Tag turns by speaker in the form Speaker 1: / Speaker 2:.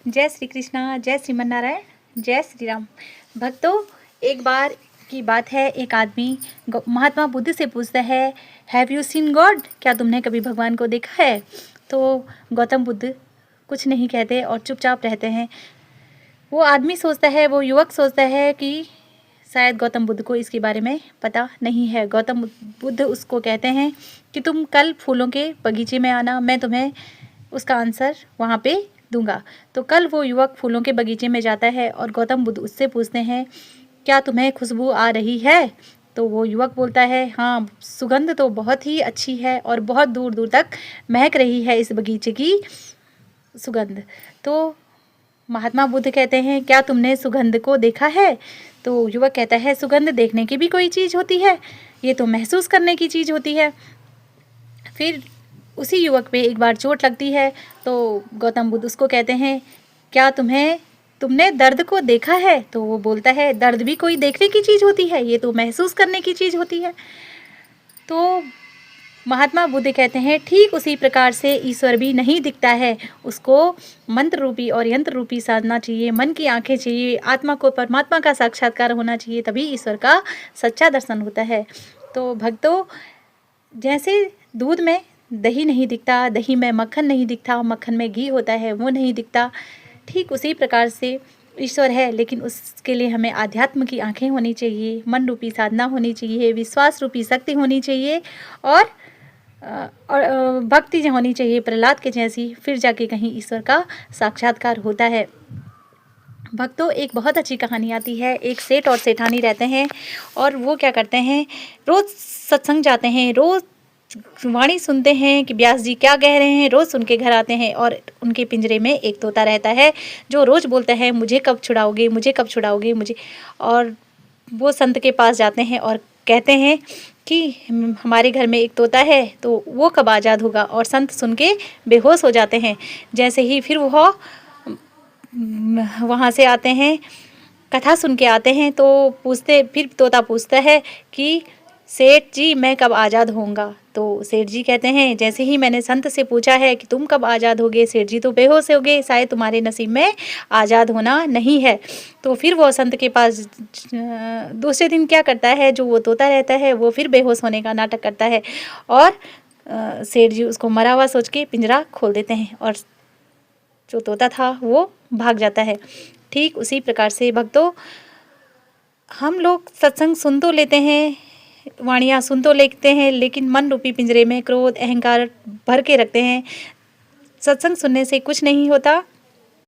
Speaker 1: जय श्री कृष्णा, जय श्रीमन्नारायण, जय श्री राम। भक्तों, एक बार की बात है, एक आदमी महात्मा बुद्ध से पूछता है, हैव यू सीन गॉड? क्या तुमने कभी भगवान को देखा है? तो गौतम बुद्ध कुछ नहीं कहते और चुपचाप रहते हैं। वो आदमी सोचता है, वो युवक सोचता है कि शायद गौतम बुद्ध को इसके बारे में पता नहीं है। गौतम बुद्ध उसको कहते हैं कि तुम कल फूलों के बगीचे में आना, मैं तुम्हें उसका आंसर वहाँ पे दूंगा। तो कल वो युवक फूलों के बगीचे में जाता है और गौतम बुद्ध उससे पूछते हैं, क्या तुम्हें खुशबू आ रही है? तो वो युवक बोलता है, हाँ, सुगंध तो बहुत ही अच्छी है और बहुत दूर दूर तक महक रही है इस बगीचे की सुगंध। तो महात्मा बुद्ध कहते हैं, क्या तुमने सुगंध को देखा है? तो युवक कहता है, सुगंध देखने की भी कोई चीज़ होती है? ये तो महसूस करने की चीज़ होती है। फिर उसी युवक पे एक बार चोट लगती है। तो गौतम बुद्ध उसको कहते हैं, क्या तुमने दर्द को देखा है? तो वो बोलता है, दर्द भी कोई देखने की चीज़ होती है? ये तो महसूस करने की चीज़ होती है। तो महात्मा बुद्ध कहते हैं, ठीक उसी प्रकार से ईश्वर भी नहीं दिखता है, उसको मंत्र रूपी और यंत्र रूपी साधना चाहिए, मन की आंखें चाहिए, आत्मा को परमात्मा का साक्षात्कार होना चाहिए, तभी ईश्वर का सच्चा दर्शन होता है। तो भक्तों, जैसे दूध में दही नहीं दिखता, दही में मक्खन नहीं दिखता, मक्खन में घी होता है, वो नहीं दिखता, ठीक उसी प्रकार से ईश्वर है, लेकिन उसके लिए हमें आध्यात्म की आंखें होनी चाहिए, मन रूपी साधना होनी चाहिए, विश्वास रूपी शक्ति होनी चाहिए और भक्ति होनी चाहिए प्रहलाद के जैसी, फिर जाके कहीं ईश्वर का साक्षात्कार होता है। भक्तों, एक बहुत अच्छी कहानी आती है। एक सेठ और सेठानी रहते हैं और वो क्या करते हैं, रोज़ सत्संग जाते हैं, रोज़ वाणी सुनते हैं कि व्यास जी क्या कह रहे हैं, रोज़ सुन के घर आते हैं। और उनके पिंजरे में एक तोता रहता है जो रोज़ बोलता है, मुझे कब छुड़ाओगे, मुझे कब छुड़ाओगे, मुझे। और वो संत के पास जाते हैं और कहते हैं कि हमारे घर में एक तोता है, तो वो कब आज़ाद होगा। और संत सुन के बेहोश हो जाते हैं। जैसे ही फिर वो वहाँ से आते हैं, कथा सुन के आते हैं, तो फिर तोता पूछता है कि सेठ जी, मैं कब आज़ाद होऊंगा? तो सेठ जी कहते हैं, जैसे ही मैंने संत से पूछा है कि तुम कब आज़ाद होगे, सेठ जी तो बेहोश हो गए, शायद तुम्हारे नसीब में आज़ाद होना नहीं है। तो फिर वो संत के पास दूसरे दिन क्या करता है, जो वो तोता रहता है वो फिर बेहोश होने का नाटक करता है और सेठ जी उसको मरा हुआ सोच के पिंजरा खोल देते हैं और जो तोता था वो भाग जाता है। ठीक उसी प्रकार से भक्तों, हम लोग सत्संग सुन तो लेते हैं, वाणियाँ सुन तो लेते हैं, लेकिन मन रूपी पिंजरे में क्रोध अहंकार भर के रखते हैं। सत्संग सुनने से कुछ नहीं होता,